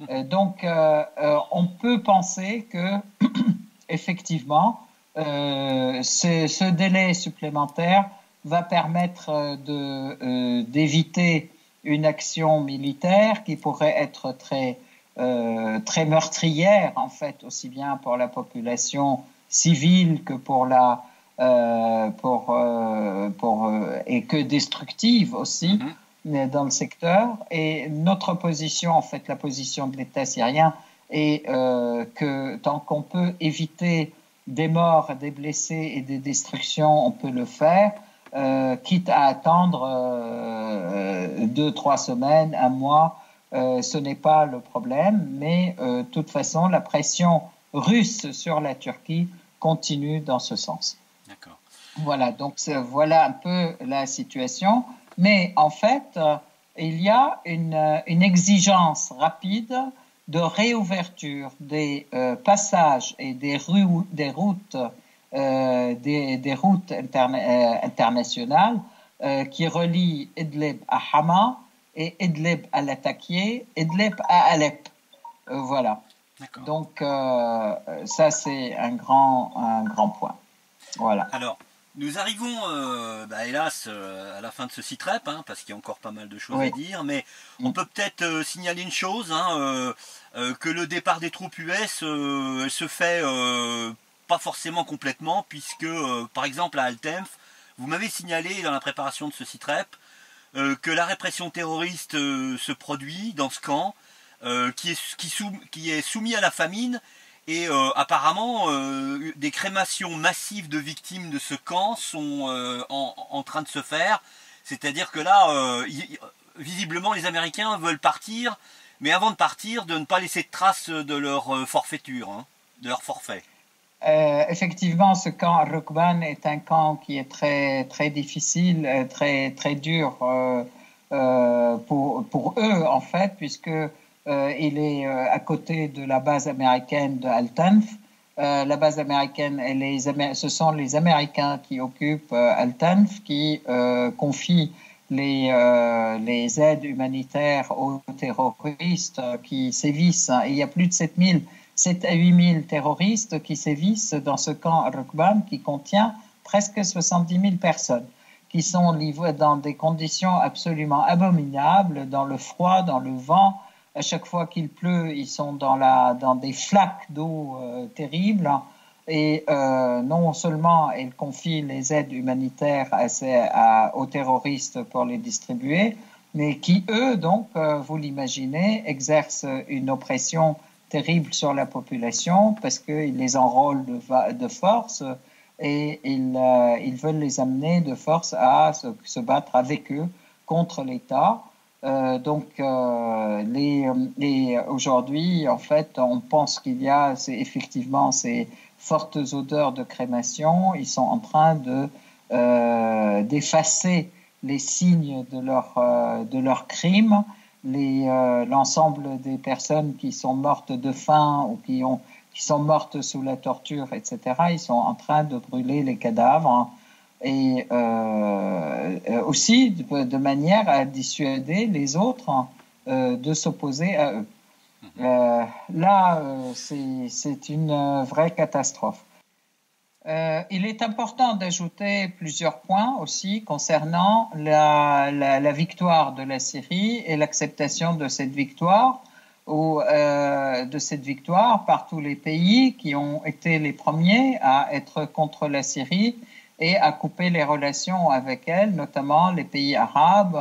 Donc, on peut penser que, effectivement, ce délai supplémentaire va permettre d'éviter une action militaire qui pourrait être très meurtrière, en fait, aussi bien pour la population civile que et que destructive aussi dans le secteur. Et notre position, en fait, la position de l'État syrien, est que tant qu'on peut éviter des morts, des blessés et des destructions, on peut le faire, quitte à attendre 2-3 semaines, un mois. Ce n'est pas le problème, mais de toute façon, la pression russe sur la Turquie continue dans ce sens. D'accord. Voilà, donc voilà un peu la situation. Mais en fait, il y a une exigence rapide de réouverture des passages et des routes internationales qui relient Idlib à Hama et Idlib à Latakia, Idlib à Alep. Voilà. Donc, ça, c'est un grand point. Voilà. Alors, nous arrivons, hélas, à la fin de ce site-rep, parce qu'il y a encore pas mal de choses à dire, mais on peut peut-être signaler une chose, que le départ des troupes US se fait pas forcément complètement, puisque, par exemple, à Al-Tenf, vous m'avez signalé dans la préparation de ce site-rep que la répression terroriste se produit dans ce camp, qui est soumis à la famine. Et apparemment, des crémations massives de victimes de ce camp sont en train de se faire. C'est-à-dire que là, visiblement, les Américains veulent partir, mais avant de partir, de ne pas laisser de traces de leur forfaiture, de leur forfait. Effectivement, ce camp Al-Rukban est un camp qui est très difficile, très dur pour eux, en fait, puisque il est à côté de la base américaine de Al-Tanf. La base américaine, ce sont les Américains qui occupent Al-Tanf, qui confient les aides humanitaires aux terroristes qui sévissent. Il y a plus de 7 à 8 000 terroristes qui sévissent dans ce camp Al-Rukban qui contient presque 70 000 personnes qui sont livrées dans des conditions absolument abominables, dans le froid, dans le vent. À chaque fois qu'il pleut, ils sont dans des flaques d'eau terribles. Et non seulement ils confient les aides humanitaires aux terroristes pour les distribuer, mais qui, eux, donc, vous l'imaginez, exercent une oppression terrible sur la population parce qu'ils les enrôlent de force et ils veulent les amener de force à se battre avec eux contre l'État. Aujourd'hui, en fait, on pense qu'il y a effectivement ces fortes odeurs de crémation. Ils sont en train d'effacer les signes de leur crime. L'ensemble des personnes qui sont mortes de faim ou qui sont mortes sous la torture, etc., ils sont en train de brûler les cadavres. Et aussi de manière à dissuader les autres de s'opposer à eux. C'est une vraie catastrophe. Il est important d'ajouter plusieurs points aussi concernant la victoire de la Syrie et l'acceptation de cette victoire par tous les pays qui ont été les premiers à être contre la Syrie et à couper les relations avec elle, notamment les pays arabes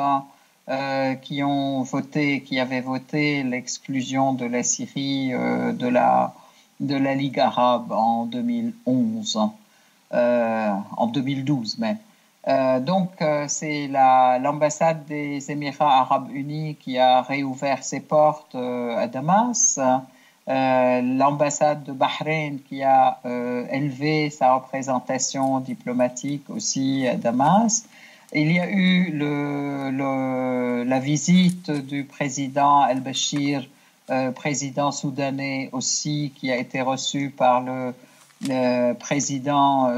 qui avaient voté l'exclusion de la Syrie de la Ligue arabe en 2011, en 2012 même. C'est l'ambassade des Émirats arabes unis qui a réouvert ses portes à Damas. L'ambassade de Bahreïn qui a élevé sa représentation diplomatique aussi à Damas. Il y a eu la visite du président al-Bashir, président soudanais aussi, qui a été reçu par le président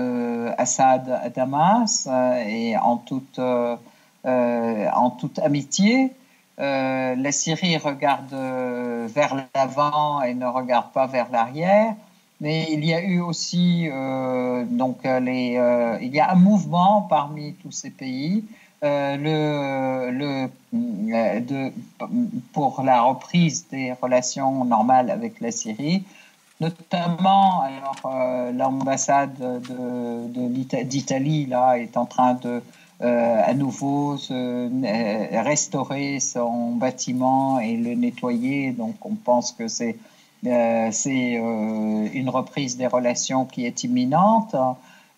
Assad à Damas et en toute amitié. La Syrie regarde vers l'avant et ne regarde pas vers l'arrière. Mais il y a eu aussi il y a un mouvement parmi tous ces pays pour la reprise des relations normales avec la Syrie, notamment l'ambassade d'Italie là est en train de à nouveau restaurer son bâtiment et le nettoyer. Donc on pense que c'est une reprise des relations qui est imminente.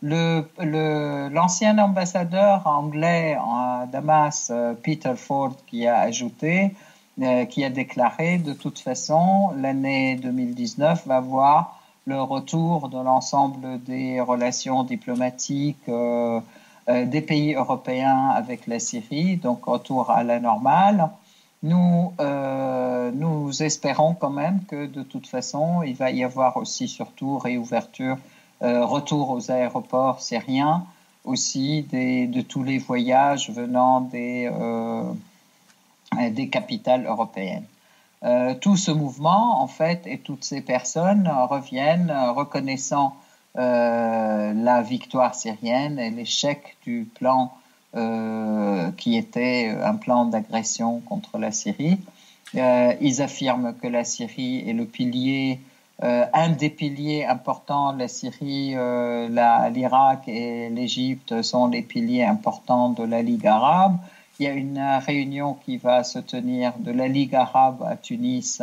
L'ancien ambassadeur anglais à Damas, Peter Ford, qui a déclaré de toute façon l'année 2019 va voir le retour de l'ensemble des relations diplomatiques des pays européens avec la Syrie, donc retour à la normale. Nous espérons quand même que de toute façon, il va y avoir aussi surtout réouverture, retour aux aéroports syriens, aussi de tous les voyages venant des capitales européennes. Tout ce mouvement, en fait, et toutes ces personnes reviennent reconnaissant la victoire syrienne et l'échec du plan qui était un plan d'agression contre la Syrie. Ils affirment que la Syrie est le pilier, un des piliers importants. La Syrie, l'Irak et l'Égypte sont les piliers importants de la Ligue arabe. Il y a une réunion qui va se tenir de la Ligue arabe à Tunis.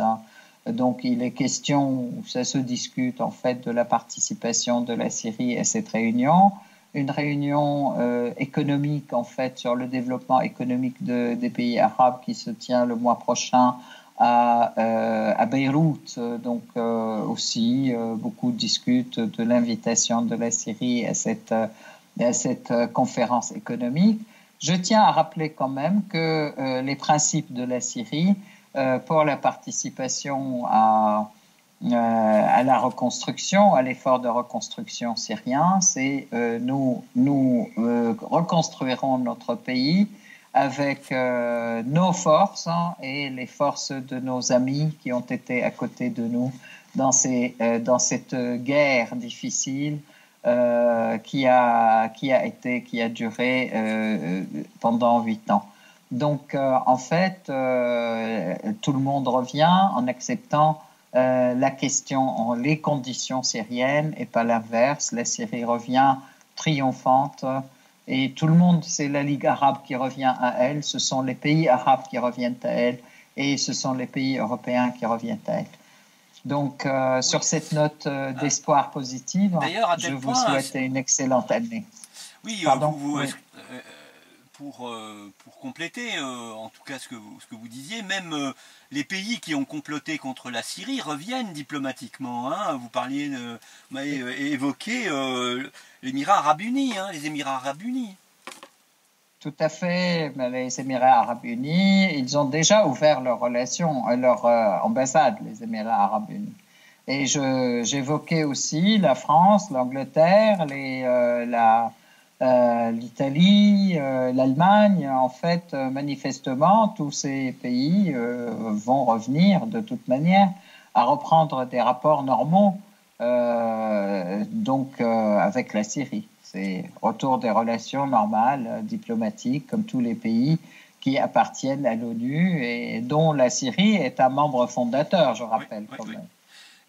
Donc, il est question, ça se discute en fait de la participation de la Syrie à cette réunion. Une réunion économique en fait sur le développement économique des pays arabes qui se tient le mois prochain à Beyrouth. Donc aussi beaucoup discutent de l'invitation de la Syrie à cette conférence économique. Je tiens à rappeler quand même que les principes de la Syrie pour la participation à la reconstruction, à l'effort de reconstruction syrien, c'est nous reconstruirons notre pays avec nos forces et les forces de nos amis qui ont été à côté de nous dans cette guerre difficile qui a duré pendant 8 ans. Donc, en fait, tout le monde revient en acceptant la question, les conditions syriennes et pas l'inverse. La Syrie revient triomphante et tout le monde, c'est la Ligue arabe qui revient à elle, ce sont les pays arabes qui reviennent à elle et ce sont les pays européens qui reviennent à elle. Donc, sur cette note d'espoir positive, je vous souhaite une excellente année. Oui, Pardon, pour compléter, en tout cas ce que vous disiez, même les pays qui ont comploté contre la Syrie reviennent diplomatiquement. Hein. Vous m'avez évoqué l'Émirat arabe uni, les Émirats arabes unis. Tout à fait. Les Émirats arabes unis, ils ont déjà ouvert leurs relations, leur ambassade, les Émirats arabes unis. Et j'évoquais aussi la France, l'Angleterre, l'Italie, l'Allemagne. En fait, manifestement, tous ces pays vont revenir de toute manière à reprendre des rapports normaux avec la Syrie. C'est retour des relations normales, diplomatiques, comme tous les pays qui appartiennent à l'ONU et dont la Syrie est un membre fondateur, je rappelle quand même.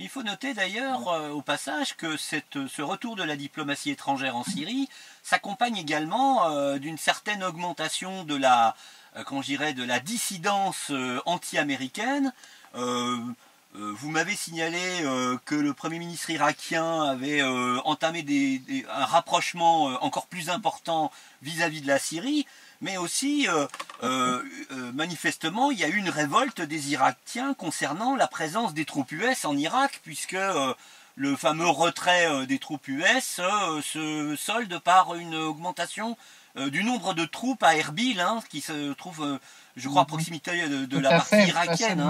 Il faut noter d'ailleurs au passage que ce retour de la diplomatie étrangère en Syrie s'accompagne également d'une certaine augmentation de la dissidence anti-américaine. Vous m'avez signalé que le Premier ministre irakien avait entamé un rapprochement encore plus important vis-à-vis de la Syrie, mais aussi, manifestement, il y a eu une révolte des Irakiens concernant la présence des troupes US en Irak, puisque le fameux retrait des troupes US se solde par une augmentation du nombre de troupes à Erbil, qui se trouve, je crois, à proximité de la partie irakienne,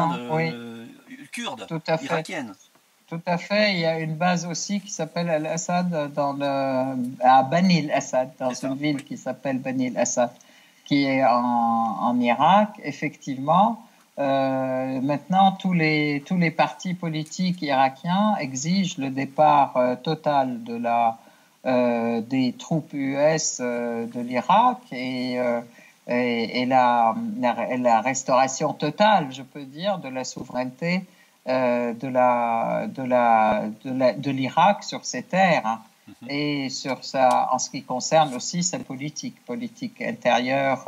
kurde, irakienne. Tout à fait. Il y a une base aussi qui s'appelle Al-Assad à Bani al-Assad, dans une ville qui s'appelle Bani al-Assad. qui est en Irak, effectivement, maintenant tous les partis politiques irakiens exigent le départ total des troupes US de l'Irak et la restauration totale, je peux dire, de la souveraineté de l'Irak sur ses terres et en ce qui concerne aussi sa politique intérieure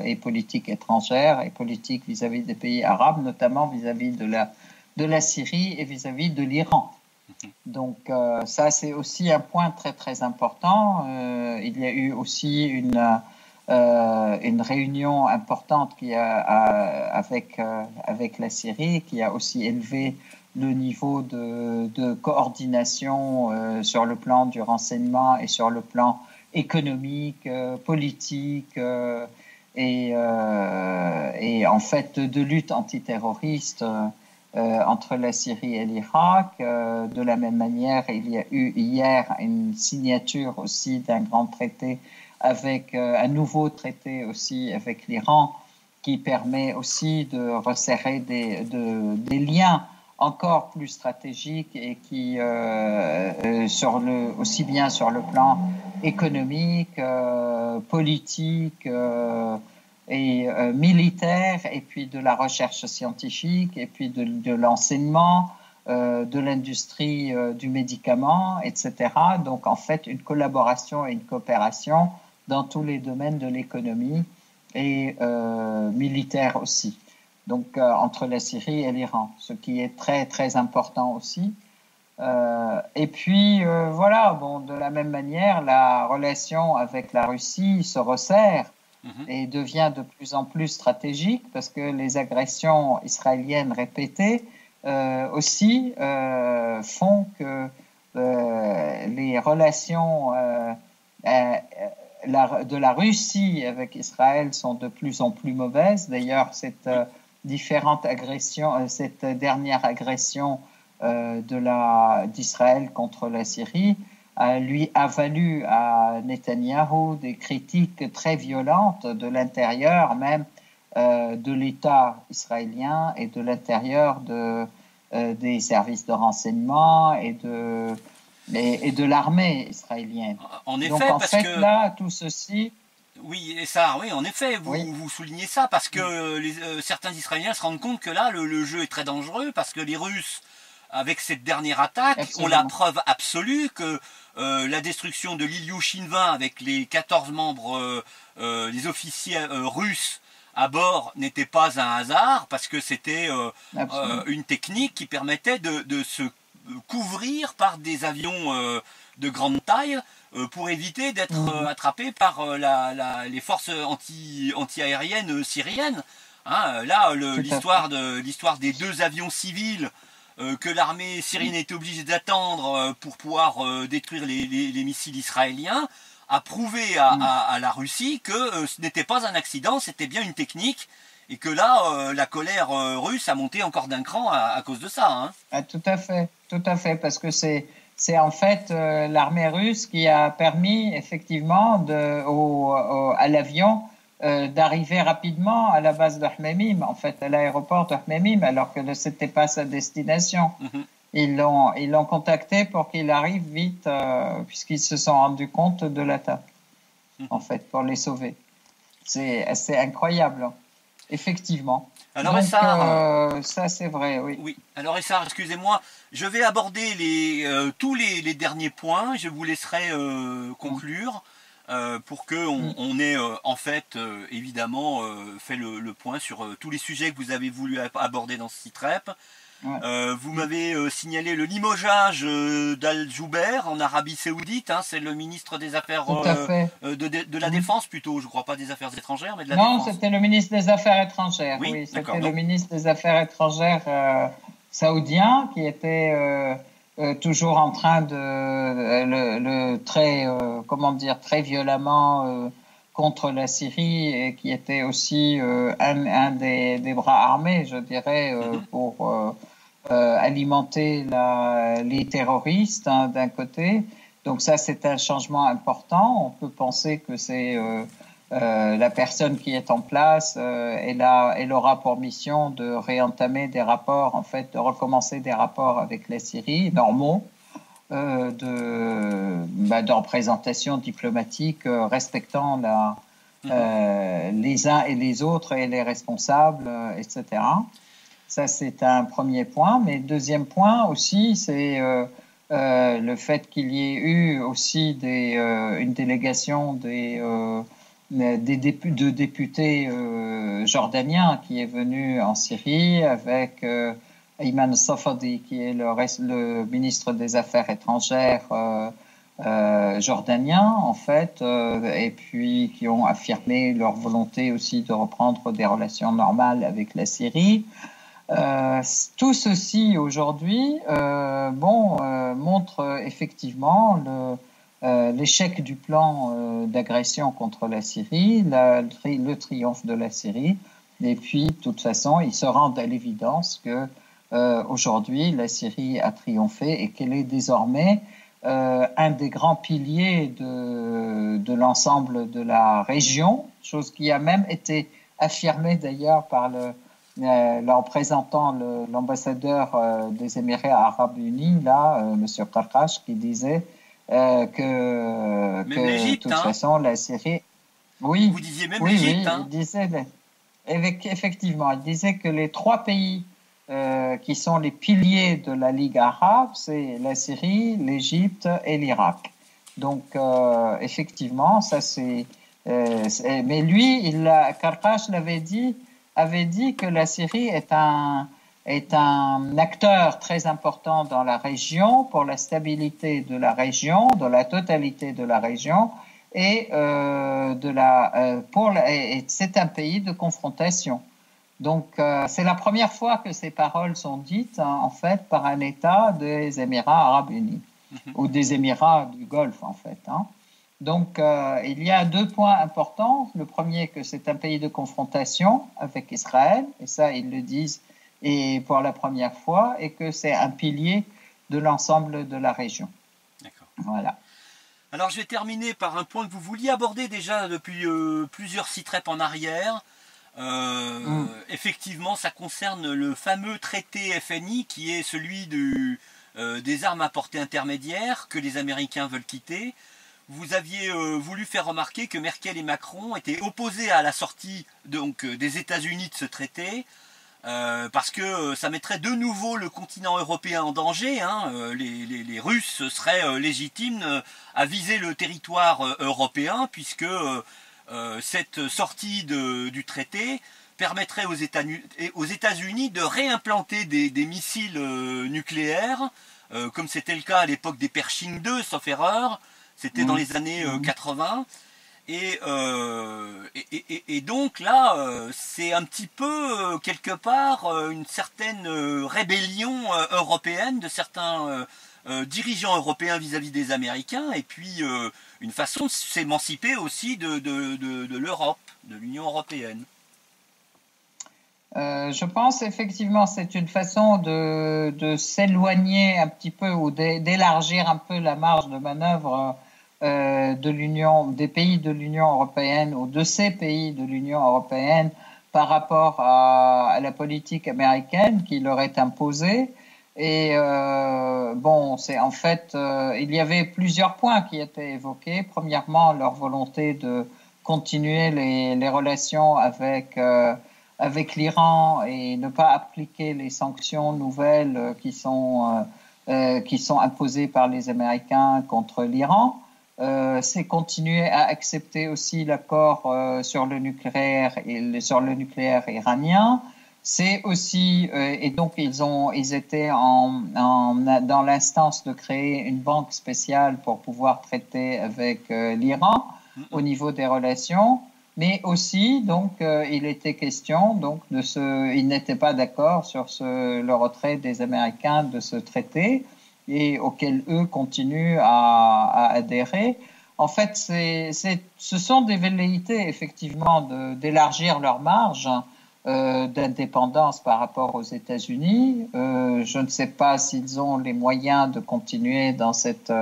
et politique étrangère et politique vis-à-vis des pays arabes, notamment vis-à-vis de la Syrie et vis-à-vis de l'Iran. Donc ça, c'est aussi un point très très important. Il y a eu aussi une réunion importante avec la Syrie qui a aussi élevé le niveau de coordination sur le plan du renseignement et sur le plan économique, politique et en fait de lutte antiterroriste entre la Syrie et l'Irak. De la même manière, il y a eu hier une signature aussi d'un grand traité avec un nouveau traité aussi avec l'Iran qui permet aussi de resserrer des liens encore plus stratégiques et qui aussi bien sur le plan économique, politique et militaire, et puis de la recherche scientifique, et puis de l'enseignement, de l'industrie du médicament, etc. Donc en fait une collaboration et une coopération dans tous les domaines de l'économie et militaire aussi. Donc entre la Syrie et l'Iran, ce qui est très très important aussi. Et puis voilà, bon, de la même manière, la relation avec la Russie se resserre et devient de plus en plus stratégique parce que les agressions israéliennes répétées aussi font que les relations de la Russie avec Israël sont de plus en plus mauvaises. D'ailleurs, cette dernière agression d'Israël contre la Syrie lui a valu à Netanyahou des critiques très violentes de l'intérieur même de l'État israélien et de l'intérieur des services de renseignement et de l'armée israélienne. En effet, donc en fait là, tout ceci... Oui, et ça, oui, en effet, vous soulignez ça parce que certains Israéliens se rendent compte que là, le jeu est très dangereux parce que les Russes, avec cette dernière attaque, ont la preuve absolue que la destruction de l'Ilyushin 20 avec les 14 membres, les officiers russes à bord n'était pas un hasard parce que c'était une technique qui permettait de se couvrir par des avions de grande taille pour éviter d'être attrapé par les forces anti-aériennes syriennes. Hein, là, l'histoire des 2 avions civils que l'armée syrienne était obligée d'attendre pour pouvoir détruire les missiles israéliens a prouvé à la Russie que ce n'était pas un accident, c'était bien une technique. Et que là, la colère russe a monté encore d'un cran à cause de ça. Hein. Ah, tout à fait, parce que c'est en fait l'armée russe qui a permis effectivement à l'avion d'arriver rapidement à la base de Hmeimim, en fait à l'aéroport de Hmeimim, alors que ce n'était pas sa destination. Ils l'ont contacté pour qu'il arrive vite, puisqu'ils se sont rendus compte de l'attaque, en fait, pour les sauver. C'est incroyable. Hein. Effectivement. Alors, donc, ça c'est vrai, oui. Oui. Alors Essar, excusez-moi, je vais aborder tous les derniers points. Je vous laisserai conclure pour que on ait en fait évidemment fait le point sur tous les sujets que vous avez voulu aborder dans ce site-rep. Ouais. Vous m'avez signalé le limogeage d'Al-Jouber en Arabie Saoudite, hein, c'est le ministre des Affaires de la Défense plutôt, je crois pas des Affaires étrangères, mais de la Défense. Non, c'était le ministre des Affaires étrangères, oui c'était le ministre des Affaires étrangères saoudien qui était toujours en train de très violemment contre la Syrie et qui était aussi un des bras armés, je dirais, pour alimenter les terroristes d'un côté. Donc ça, c'est un changement important. On peut penser que c'est la personne qui est en place, elle aura pour mission de réentamer des rapports, en fait, de recommencer des rapports avec la Syrie, normaux, de représentation diplomatique, respectant les uns et les autres et les responsables, etc. Ça, c'est un premier point. Mais deuxième point aussi, c'est le fait qu'il y ait eu aussi une délégation de députés jordaniens qui est venue en Syrie avec Ayman Safadi, qui est le ministre des Affaires étrangères jordanien, en fait, et puis qui ont affirmé leur volonté aussi de reprendre des relations normales avec la Syrie. Tout ceci aujourd'hui montre effectivement l'échec du plan d'agression contre la Syrie, le triomphe de la Syrie. Et puis, de toute façon, ils se rendent à l'évidence que aujourd'hui, la Syrie a triomphé et qu'elle est désormais un des grands piliers de l'ensemble de la région, chose qui a même été affirmée d'ailleurs par le représentant, l'ambassadeur des Émirats Arabes Unis, là, M. Qarqash, qui disait que de toute façon, la Syrie... Oui, vous disiez même l'Égypte, hein. Il disait, effectivement, il disait que les trois pays qui sont les piliers de la Ligue arabe, c'est la Syrie, l'Égypte et l'Irak. Donc, effectivement, ça c'est... mais lui, Qarqash avait dit que la Syrie est un acteur très important dans la région, pour la stabilité de la région, de la totalité de la région, et c'est un pays de confrontation. Donc, c'est la première fois que ces paroles sont dites, hein, en fait, par un État des Émirats Arabes Unis, ou des Émirats du Golfe, en fait. Hein. Donc, il y a deux points importants. Le premier, que c'est un pays de confrontation avec Israël, et ça, ils le disent et pour la première fois, et que c'est un pilier de l'ensemble de la région. D'accord. Voilà. Alors, je vais terminer par un point que vous vouliez aborder déjà depuis plusieurs citrep en arrière. Effectivement, ça concerne le fameux traité FNI qui est celui des armes à portée intermédiaire que les Américains veulent quitter. Vous aviez voulu faire remarquer que Merkel et Macron étaient opposés à la sortie des États-Unis de ce traité parce que ça mettrait de nouveau le continent européen en danger. Hein. Les Russes seraient légitimes à viser le territoire européen puisque cette sortie du traité permettrait aux États-Unis de réimplanter des missiles nucléaires, comme c'était le cas à l'époque des Pershing 2, sauf erreur. C'était dans les années 80. Et donc là, c'est un petit peu, quelque part, une certaine rébellion européenne de certains dirigeants européens vis-à-vis des Américains, et puis une façon de s'émanciper aussi de l'Europe, de l'Union européenne. Je pense effectivement c'est une façon de s'éloigner un petit peu ou d'élargir un peu la marge de manœuvre des pays de l'Union européenne ou de ces pays de l'Union européenne par rapport à la politique américaine qui leur est imposée. Et c'est en fait, il y avait plusieurs points qui étaient évoqués. Premièrement, leur volonté de continuer les relations avec l'Iran et ne pas appliquer les sanctions nouvelles qui sont imposées par les Américains contre l'Iran. C'est continuer à accepter aussi l'accord sur le nucléaire iranien. C'est aussi et donc ils étaient dans l'instance de créer une banque spéciale pour pouvoir traiter avec l'Iran au niveau des relations. Mais aussi, donc, il était question, donc, ils n'étaient pas d'accord sur le retrait des Américains de ce traité et auquel eux continuent à adhérer. En fait, ce sont des velléités, effectivement, d'élargir leur marge d'indépendance par rapport aux États-Unis. Je ne sais pas s'ils ont les moyens de continuer dans cette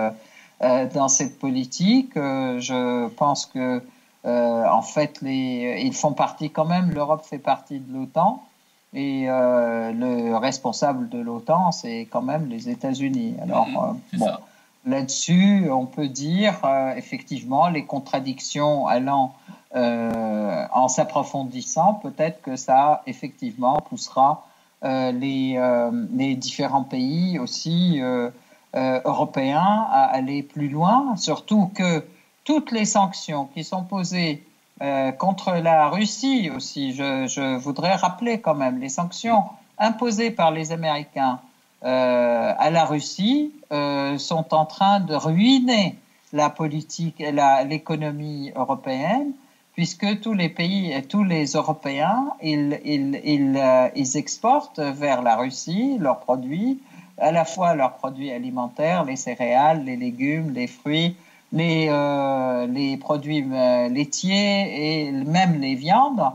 politique. Je pense que en fait, ils font partie quand même, l'Europe fait partie de l'OTAN, et le responsable de l'OTAN, c'est quand même les États-Unis. Alors, bon, là-dessus, on peut dire, effectivement, les contradictions allant en s'approfondissant, peut-être que ça, effectivement, poussera les différents pays aussi européens à aller plus loin, surtout que toutes les sanctions qui sont posées contre la Russie aussi, je voudrais rappeler quand même, les sanctions imposées par les Américains à la Russie sont en train de ruiner la politique et l'économie européenne, puisque tous les pays et tous les Européens, ils exportent vers la Russie leurs produits, à la fois leurs produits alimentaires, les céréales, les légumes, les fruits, les produits laitiers et même les viandes,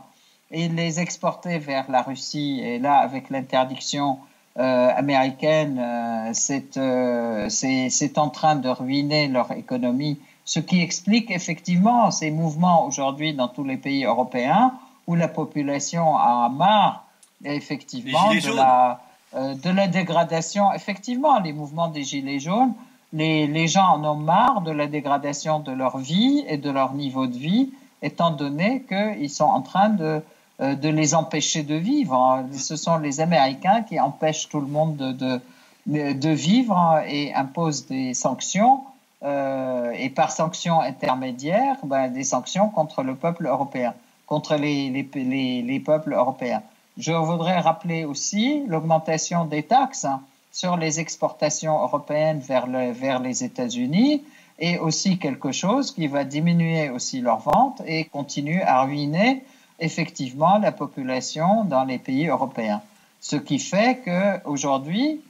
et les exporter vers la Russie. Et là, avec l'interdiction américaine, c'est en train de ruiner leur économie, ce qui explique effectivement ces mouvements aujourd'hui dans tous les pays européens où la population a marre effectivement de la dégradation. Effectivement, les mouvements des Gilets jaunes, les gens en ont marre de la dégradation de leur vie et de leur niveau de vie, étant donné qu'ils sont en train de les empêcher de vivre. Ce sont les Américains qui empêchent tout le monde de vivre et imposent des sanctions, et par sanctions intermédiaires, des sanctions contre le peuple européen, contre les peuples européens. Je voudrais rappeler aussi l'augmentation des taxes sur les exportations européennes vers les États-Unis, et aussi quelque chose qui va diminuer aussi leurs ventes et continuer à ruiner effectivement la population dans les pays européens. Ce qui fait qu'aujourd'hui,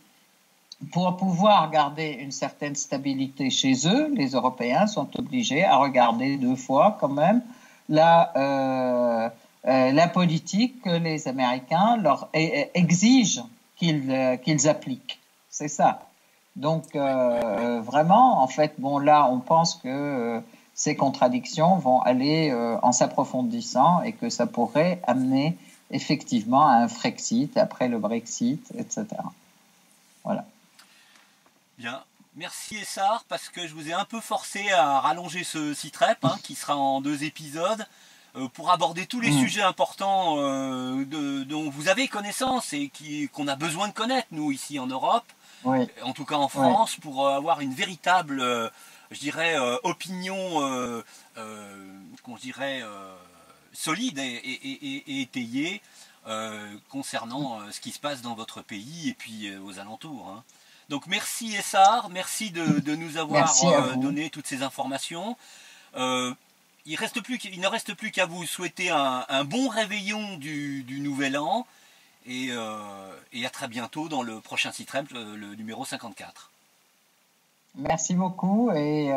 pour pouvoir garder une certaine stabilité chez eux, les Européens sont obligés à regarder 2 fois quand même la politique que les Américains leur exigent qu'ils appliquent. C'est ça. Donc, vraiment, en fait, bon, là, on pense que ces contradictions vont aller en s'approfondissant et que ça pourrait amener effectivement à un Frexit, après le Brexit, etc. Voilà. Bien. Merci Essar, parce que je vous ai un peu forcé à rallonger ce site-rep, qui sera en 2 épisodes, pour aborder tous les sujets importants dont vous avez connaissance et qu'on a besoin de connaître, nous, ici en Europe, en tout cas en France, pour avoir une véritable, je dirais, opinion, comment je dirais, solide et étayée concernant ce qui se passe dans votre pays et puis aux alentours. Donc merci Essar, merci de nous avoir donné toutes ces informations. Il ne reste plus qu'à vous souhaiter un bon réveillon du nouvel an et à très bientôt dans le prochain site-rep, le numéro 54. Merci beaucoup et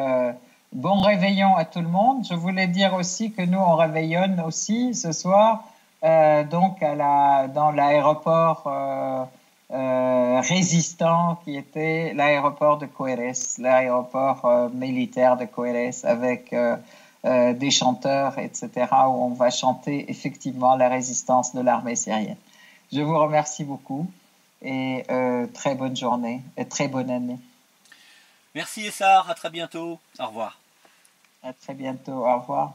bon réveillon à tout le monde. Je voulais dire aussi que nous, on réveillonne aussi ce soir donc dans l'aéroport résistant qui était l'aéroport de Coeres, l'aéroport militaire de Coeres, avec des chanteurs, etc., où on va chanter effectivement la résistance de l'armée syrienne. Je vous remercie beaucoup et très bonne journée et très bonne année. Merci Essar, à très bientôt. Au revoir. À très bientôt, au revoir.